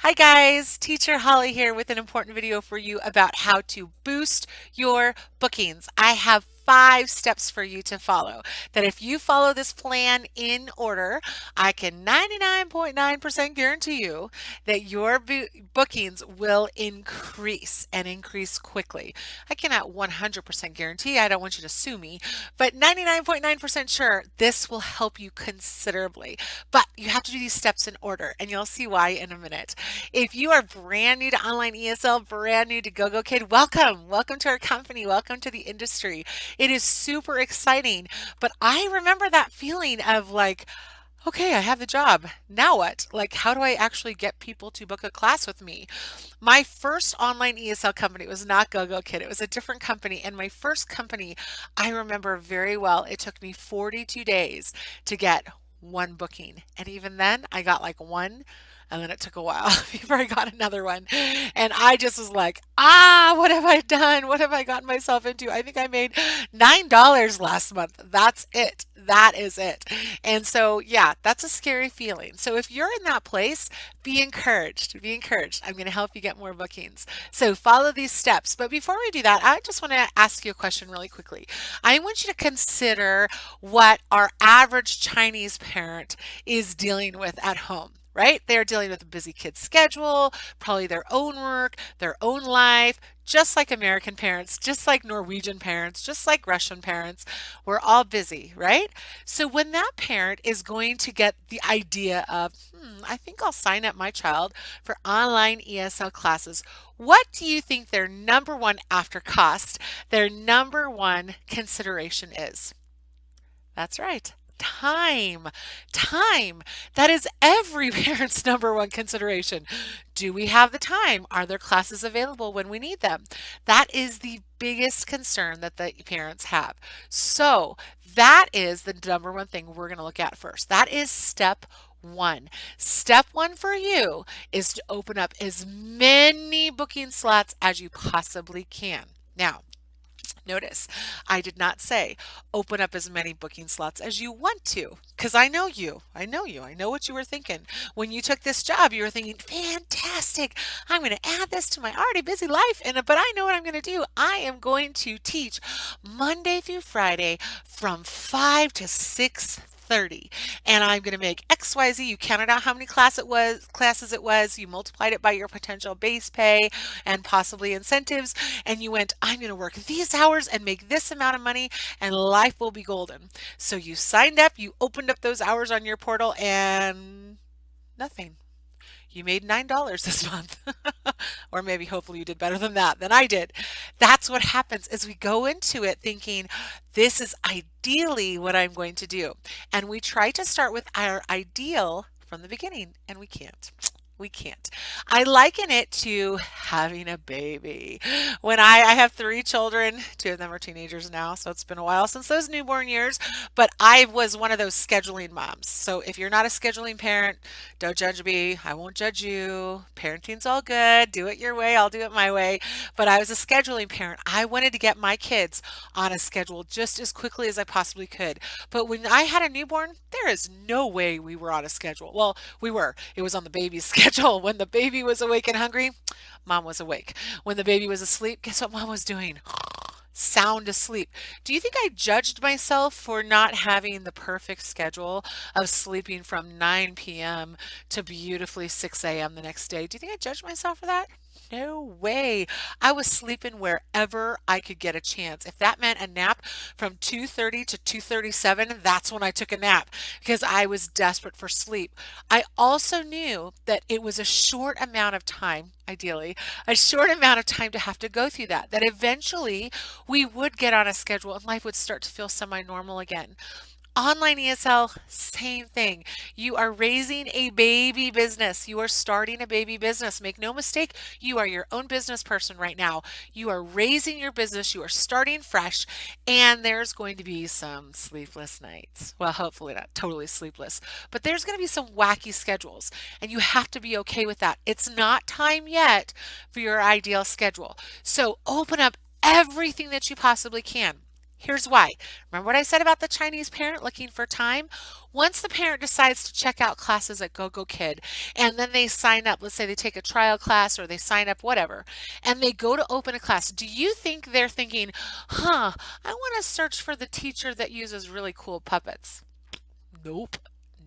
Hi guys, Teacher Holly here with an important video for you about how to boost your bookings. I have 5 steps for you to follow that if you follow this plan in order, I can 99.9% guarantee you that your bookings will increase and increase quickly. I cannot 100% guarantee, I don't want you to sue me, but 99.9% sure this will help you considerably. But you have to do these steps in order and you'll see why in a minute. If you are brand new to online ESL, brand new to Gogokid, welcome. Welcome to our company. Welcome to the industry. It is super exciting. But I remember that feeling of like, okay, I have the job. Now what? Like, how do I actually get people to book a class with me? My first online ESL company was not Gogokid. It was a different company. And my first company, I remember very well, it took me 42 days to get one booking. And even then, I got like one. And then it took a while before I got another one. And I just was like, what have I done? What have I gotten myself into? I think I made $9 last month. That's it. That is it. And so, yeah, that's a scary feeling. So if you're in that place, be encouraged. Be encouraged. I'm going to help you get more bookings. So follow these steps. But before we do that, I just want to ask you a question really quickly. I want you to consider what our average Chinese parent is dealing with at home. Right? They're dealing with a busy kid schedule, probably their own work, their own life, just like American parents, just like Norwegian parents, just like Russian parents. We're all busy, right? So when that parent is going to get the idea of, I think I'll sign up my child for online ESL classes, what do you think their number one after cost, their number one consideration is? That's right. Time. Time. That is every parent's number one consideration. Do we have the time? Are there classes available when we need them? That is the biggest concern that the parents have. So that is the number one thing we're going to look at first. That is step one. Step one for you is to open up as many booking slots as you possibly can. Now, notice, I did not say open up as many booking slots as you want to, because I know you. I know you. I know what you were thinking. When you took this job, you were thinking, fantastic, I'm going to add this to my already busy life. But I know what I'm going to do. I am going to teach Monday through Friday from 5 to 6:30, and I'm going to make XYZ. You counted out how many classes it was, you multiplied it by your potential base pay and possibly incentives, and you went, I'm going to work these hours and make this amount of money and life will be golden. So you signed up, you opened up those hours on your portal and nothing. You made $9 this month. Or maybe hopefully you did better than that than I did. That's what happens as we go into it thinking this is ideally what I'm going to do. And we try to start with our ideal from the beginning and we can't. We can't. I liken it to having a baby. When I have 3 children, 2 of them are teenagers now, so it's been a while since those newborn years, but I was one of those scheduling moms. So if you're not a scheduling parent, don't judge me. I won't judge you. Parenting's all good. Do it your way. I'll do it my way. But I was a scheduling parent. I wanted to get my kids on a schedule just as quickly as I possibly could. But when I had a newborn, there is no way we were on a schedule. Well, we were. It was on the baby's schedule. When the baby was awake and hungry, mom was awake. When the baby was asleep, guess what mom was doing? Sound asleep. Do you think I judged myself for not having the perfect schedule of sleeping from 9 p.m. to beautifully 6 a.m. the next day? Do you think I judged myself for that? No way. I was sleeping wherever I could get a chance. If that meant a nap from 2:30 to 2:37, that's when I took a nap because I was desperate for sleep. I also knew that it was a short amount of time, ideally, a short amount of time to have to go through that eventually we would get on a schedule and life would start to feel semi-normal again. Online ESL, same thing. You are raising a baby business. You are starting a baby business. Make no mistake, you are your own business person right now. You are raising your business. You are starting fresh, and there's going to be some sleepless nights. Well, hopefully not totally sleepless, but there's going to be some wacky schedules, and you have to be okay with that. It's not time yet for your ideal schedule. So open up everything that you possibly can. Here's why. Remember what I said about the Chinese parent looking for time? Once the parent decides to check out classes at Gogokid and then they sign up, let's say they take a trial class or they sign up, whatever, and they go to open a class, do you think they're thinking, I want to search for the teacher that uses really cool puppets? Nope.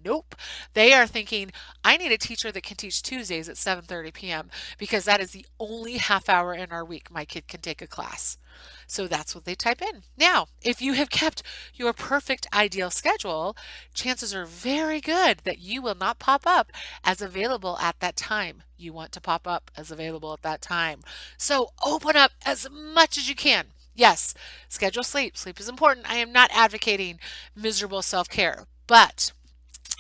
Nope. They are thinking, I need a teacher that can teach Tuesdays at 7:30 p.m. because that is the only half hour in our week my kid can take a class. So that's what they type in. Now, if you have kept your perfect ideal schedule, chances are very good that you will not pop up as available at that time. You want to pop up as available at that time. So open up as much as you can. Yes, schedule sleep. Sleep is important. I am not advocating miserable self-care, but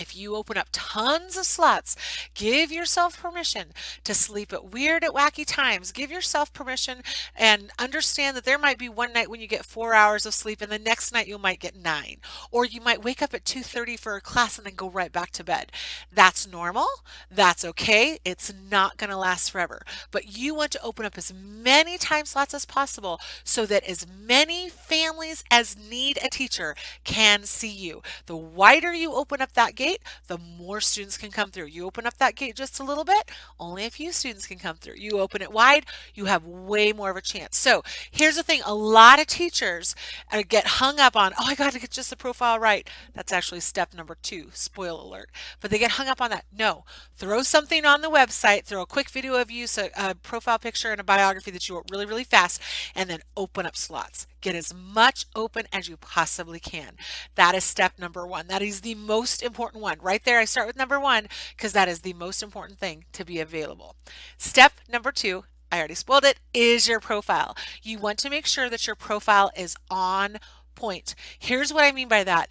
if you open up tons of slots, give yourself permission to sleep at weird, at wacky times. Give yourself permission and understand that there might be one night when you get 4 hours of sleep and the next night you might get 9. Or you might wake up at 2:30 for a class and then go right back to bed. That's normal. That's okay. It's not going to last forever. But you want to open up as many time slots as possible so that as many families as need a teacher can see you. The wider you open up that gate, the more students can come through. You open up that gate just a little bit, only a few students can come through. You open it wide, you have way more of a chance. So here's the thing, a lot of teachers get hung up on, oh, I got to get just the profile right. That's actually step number 2, spoil alert. But they get hung up on that. No, throw something on the website, throw a quick video of you, so a profile picture and a biography that you wrote really, really fast, and then open up slots. Get as much open as you possibly can. That is step number 1. That is the most important one. Right there, I start with number 1 because that is the most important thing to be available. Step number 2, I already spoiled it, is your profile. You want to make sure that your profile is on point. Here's what I mean by that.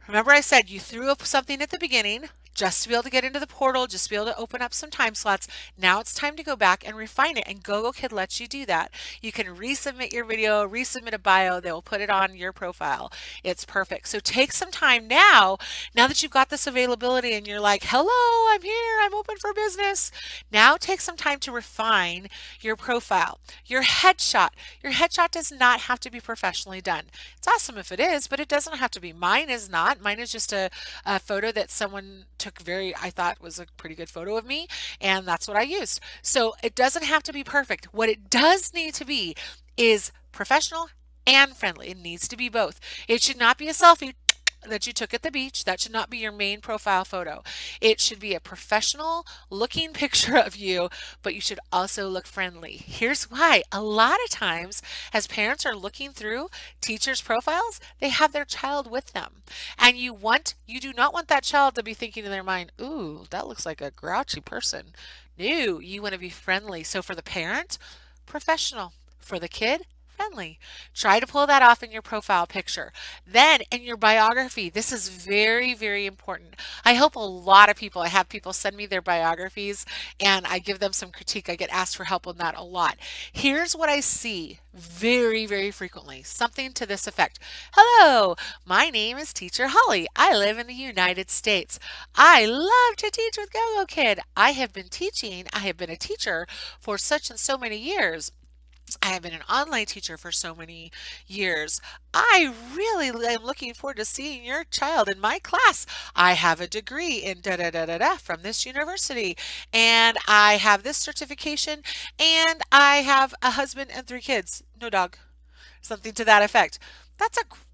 Remember I said you threw up something at the beginning just to be able to get into the portal, just to be able to open up some time slots. Now it's time to go back and refine it, and Gogokid lets you do that. You can resubmit your video, resubmit a bio, they will put it on your profile. It's perfect. So take some time now that you've got this availability and you're like, hello, I'm here, I'm open for business. Now take some time to refine your profile. Your headshot. Your headshot does not have to be professionally done. It's awesome if it is, but it doesn't have to be. Mine is not. Mine is just a photo that someone took I thought was a pretty good photo of me, and that's what I used. So it doesn't have to be perfect. What it does need to be is professional and friendly. It needs to be both. It should not be a selfie that you took at the beach. That should not be your main profile photo. It should be a professional looking picture of you, but you should also look friendly. Here's why. A lot of times as parents are looking through teachers' profiles, they have their child with them. And you do not want that child to be thinking in their mind, ooh, that looks like a grouchy person. No, you want to be friendly. So for the parent, professional. For the kid, friendly. Try to pull that off in your profile picture. Then in your biography, this is very, very important. I help a lot of people. I have people send me their biographies and I give them some critique. I get asked for help on that a lot. Here's what I see very, very frequently. Something to this effect. Hello, my name is Teacher Holly. I live in the United States. I love to teach with Gogokid. I have been a teacher for such and so many years. I have been an online teacher for so many years. I really am looking forward to seeing your child in my class. I have a degree in da da da da da from this university, and I have this certification, and I have a husband and 3 kids. No dog. Something to that effect.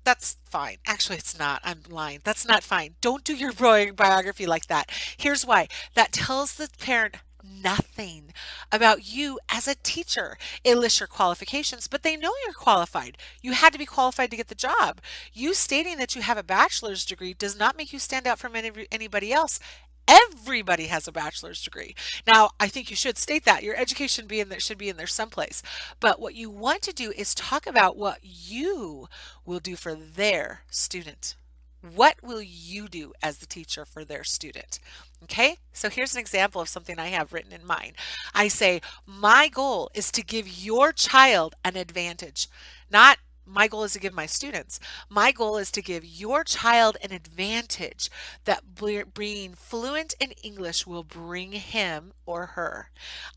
That's fine. Actually, it's not. I'm lying. That's not fine. Don't do your biography like that. Here's why. That tells the parent nothing about you as a teacher. It lists your qualifications, but they know you're qualified. You had to be qualified to get the job. You stating that you have a bachelor's degree does not make you stand out from anybody else. Everybody has a bachelor's degree. Now, I think you should state that. Your education should be in there someplace. But what you want to do is talk about what you will do for their student. What will you do as the teacher for their student? Okay, so here's an example of something I have written in mine. I say, my goal is to give your child an advantage. Not my goal is to give my students. My goal is to give your child an advantage that being fluent in English will bring him or her.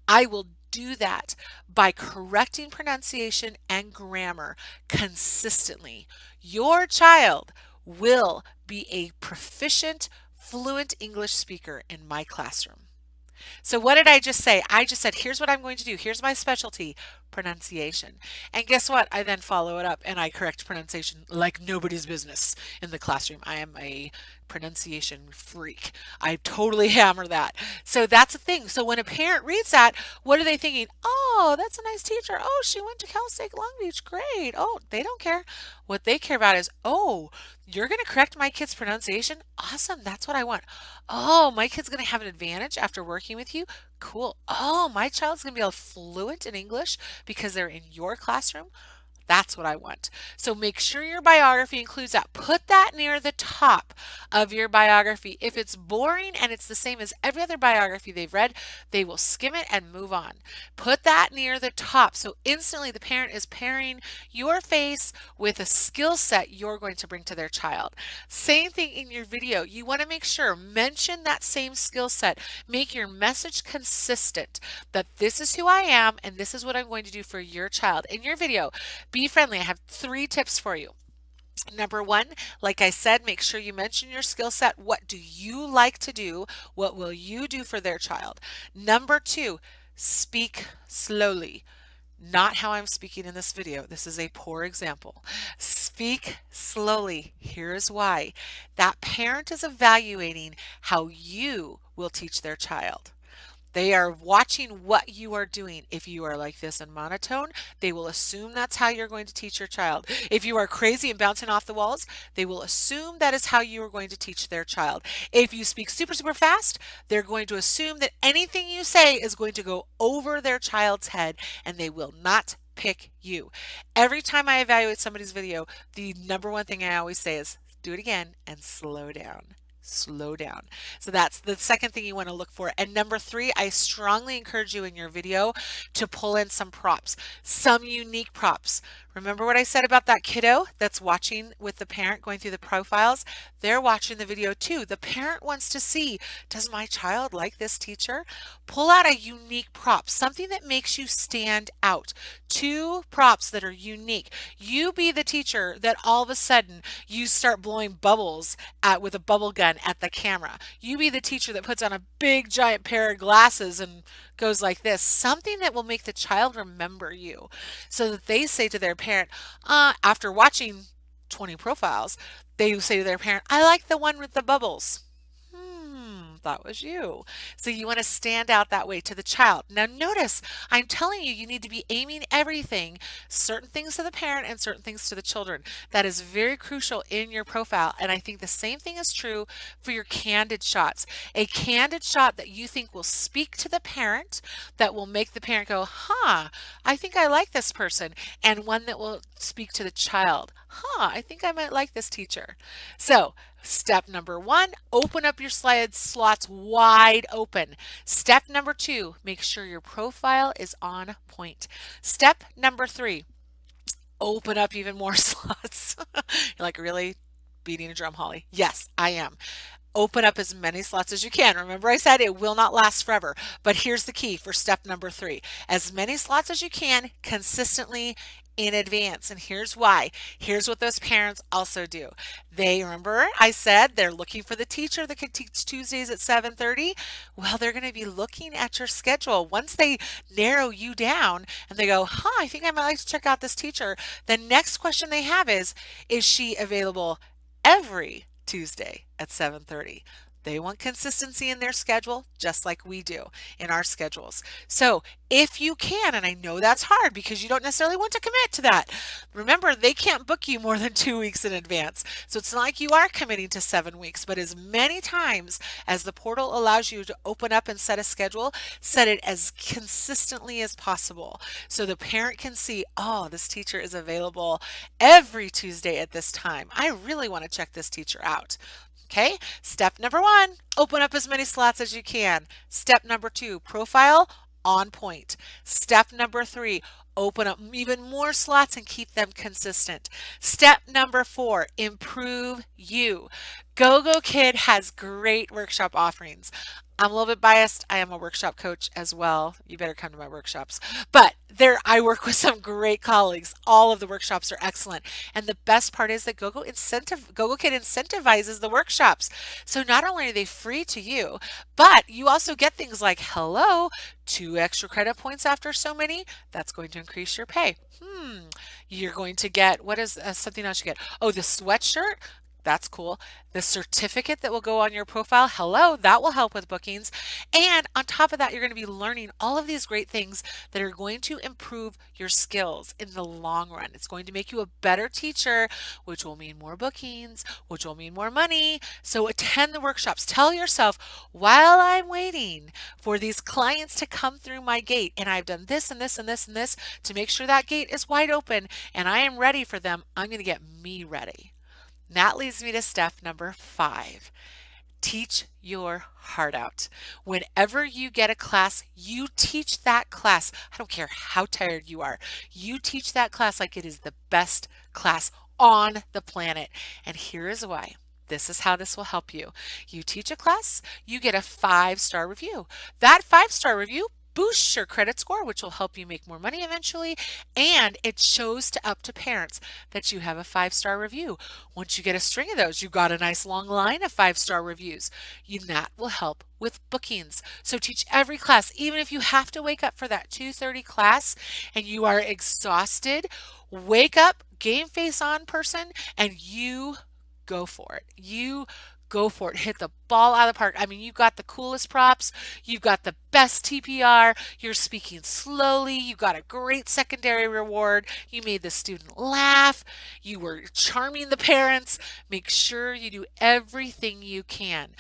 I will do that by correcting pronunciation and grammar consistently. Your child will be a proficient, fluent English speaker in my classroom. So what did I just say? I just said, here's what I'm going to do. Here's my specialty, pronunciation. And guess what? I then follow it up and I correct pronunciation like nobody's business in the classroom. I am a pronunciation freak. I totally hammer that. So that's the thing. So when a parent reads that, what are they thinking? Oh, that's a nice teacher. Oh, she went to Cal State Long Beach. Great. Oh, they don't care. What they care about is, oh, you're going to correct my kid's pronunciation? Awesome. That's what I want. Oh, my kid's going to have an advantage after working with you? Cool. Oh, my child's going to be able fluent in English because they're in your classroom? That's what I want. So make sure your biography includes that. Put that near the top of your biography. If it's boring and it's the same as every other biography they've read, they will skim it and move on. Put that near the top so instantly the parent is pairing your face with a skill set you're going to bring to their child. Same thing in your video. You want to make sure, mention that same skill set. Make your message consistent that this is who I am and this is what I'm going to do for your child. In your video, be friendly. I have 3 tips for you. Number 1, like I said, make sure you mention your skill set. What do you like to do? What will you do for their child? Number 2, speak slowly. Not how I'm speaking in this video. This is a poor example. Speak slowly. Here's why. That parent is evaluating how you will teach their child. They are watching what you are doing. If you are like this and monotone, they will assume that's how you're going to teach your child. If you are crazy and bouncing off the walls, they will assume that is how you are going to teach their child. If you speak super, super fast, they're going to assume that anything you say is going to go over their child's head and they will not pick you. Every time I evaluate somebody's video, the number 1 thing I always say is do it again and slow down. Slow down. So that's the second thing you want to look for. And number 3, I strongly encourage you in your video to pull in some props, some unique props. Remember what I said about that kiddo that's watching with the parent going through the profiles? They're watching the video too. The parent wants to see, does my child like this teacher? Pull out a unique prop, something that makes you stand out. 2 props that are unique. You be the teacher that all of a sudden you start blowing bubbles with a bubble gun at the camera. You be the teacher that puts on a big giant pair of glasses and goes like this. Something that will make the child remember you so that they say to their parent, after watching 20 profiles, they say to their parent, I like the one with the bubbles. That was you. So you want to stand out that way to the child. Now notice, I'm telling you, you need to be aiming everything, certain things to the parent and certain things to the children. That is very crucial in your profile. And I think the same thing is true for your candid shots. A candid shot that you think will speak to the parent, that will make the parent go, huh, I think I like this person. And one that will speak to the child. Huh, I think I might like this teacher. So step number 1, open up your slide slots wide open. Step number 2, make sure your profile is on point. Step number 3, open up even more slots. You're like, really? Beating a drum, Holly? Yes, I am. Open up as many slots as you can. Remember I said it will not last forever, but here's the key for step number 3. As many slots as you can consistently in advance. And here's why. Here's what those parents also do. They, remember I said they're looking for the teacher that could teach Tuesdays at 7:30. Well, they're going to be looking at your schedule. Once they narrow you down and they go, huh, I think I might like to check out this teacher. The next question they have is she available every Tuesday at 7:30? They want consistency in their schedule just like we do in our schedules. So if you can, and I know that's hard because you don't necessarily want to commit to that. Remember, they can't book you more than 2 weeks in advance. So it's not like you are committing to 7 weeks, but as many times as the portal allows you to open up and set a schedule, set it as consistently as possible. So the parent can see, oh, this teacher is available every Tuesday at this time. I really want to check this teacher out. Okay, step number 1, open up as many slots as you can. Step number 2, profile on point. Step number 3, open up even more slots and keep them consistent. Step number 4, improve you. Gogokid has great workshop offerings. I'm a little bit biased. I am a workshop coach as well. You better come to my workshops. But there, I work with some great colleagues. All of the workshops are excellent. And the best part is that Gogokid incentivizes the workshops. So not only are they free to you, but you also get things like, hello, 2 extra credit points after so many. That's going to increase your pay. You're going to get, what is something else you get? Oh, the sweatshirt. That's cool. The certificate that will go on your profile, hello, that will help with bookings. And on top of that, you're going to be learning all of these great things that are going to improve your skills in the long run. It's going to make you a better teacher, which will mean more bookings, which will mean more money. So attend the workshops. Tell yourself, while I'm waiting for these clients to come through my gate, and I've done this and this and this and this to make sure that gate is wide open and I am ready for them, I'm going to get me ready. And that leads me to step number 5. Teach your heart out. Whenever you get a class, you teach that class. I don't care how tired you are. You teach that class like it is the best class on the planet. And here is why. This is how this will help you. You teach a class, you get a 5-star review. That 5-star review boosts your credit score, which will help you make more money eventually, and it shows up to parents that you have a 5-star review. Once you get a string of those, you've got a nice long line of 5-star reviews. That will help with bookings. So teach every class, even if you have to wake up for that 2:30 class and you are exhausted, wake up, game face on person, and you go for it. You go for it. Hit the ball out of the park. I mean, you've got the coolest props. You've got the best TPR. You're speaking slowly. You got a great secondary reward. You made the student laugh. You were charming the parents. Make sure you do everything you can.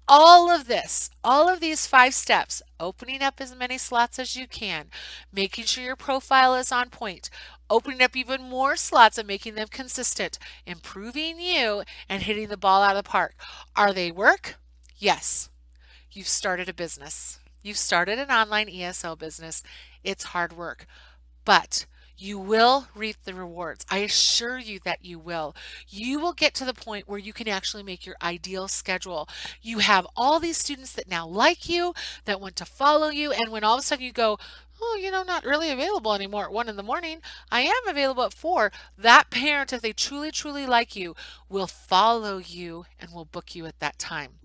All of this, all of these 5 steps, opening up as many slots as you can, making sure your profile is on point, opening up even more slots and making them consistent, improving you, and hitting the ball out of the park. Are they work? Yes. You've started a business. You've started an online ESL business. It's hard work, but you will reap the rewards. I assure you that you will. You will get to the point where you can actually make your ideal schedule. You have all these students that now like you, that want to follow you, and when all of a sudden you go, oh, not really available anymore at 1 in the morning. I am available at 4. That parent, if they truly, truly like you, will follow you and will book you at that time.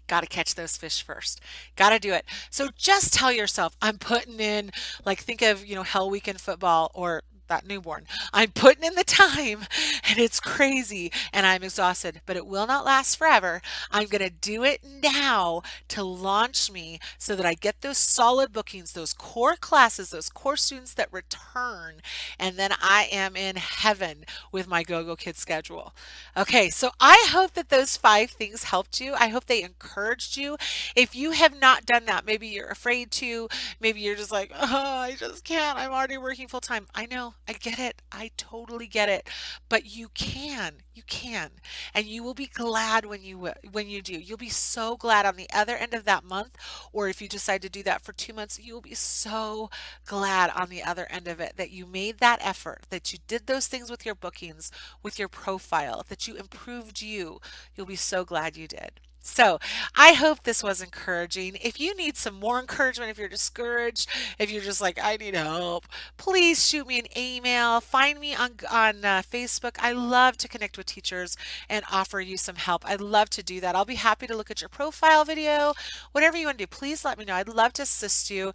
Got to catch those fish first. Got to do it. So just tell yourself, I'm putting in, like, think of, Hell Week in football or that newborn. I'm putting in the time and it's crazy and I'm exhausted, but it will not last forever. I'm going to do it now to launch me so that I get those solid bookings, those core classes, those core students that return, and then I am in heaven with my Gogokid schedule. Okay, so I hope that those 5 things helped you. I hope they encouraged you. If you have not done that, maybe you're afraid to, maybe you're just like, oh, I just can't. I'm already working full time. I know, I get it. I totally get it. But you can. You can. And you will be glad when you do. You'll be so glad on the other end of that month, or if you decide to do that for 2 months, you will be so glad on the other end of it that you made that effort, that you did those things with your bookings, with your profile, that you improved you. You'll be so glad you did. So I hope this was encouraging. If you need some more encouragement, if you're discouraged, if you're just like, I need help, please shoot me an email. Find me on Facebook. I love to connect with teachers and offer you some help. I'd love to do that. I'll be happy to look at your profile video, whatever you want to do. Please let me know. I'd love to assist you.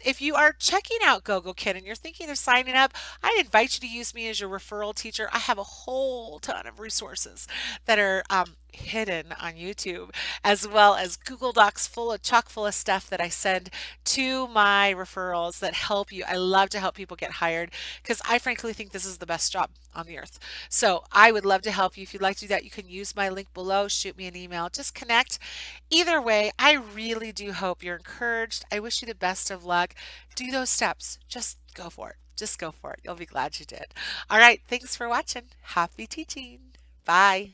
If you are checking out Gogokid and you're thinking of signing up, I invite you to use me as your referral teacher. I have a whole ton of resources that are hidden on YouTube, as well as Google Docs chock full of stuff that I send to my referrals that help you. I love to help people get hired because I frankly think this is the best job on the earth. So I would love to help you. If you'd like to do that, you can use my link below, shoot me an email, just connect. Either way, I really do hope you're encouraged. I wish you the best of luck. Do those steps. Just go for it. Just go for it. You'll be glad you did. All right. Thanks for watching. Happy teaching. Bye.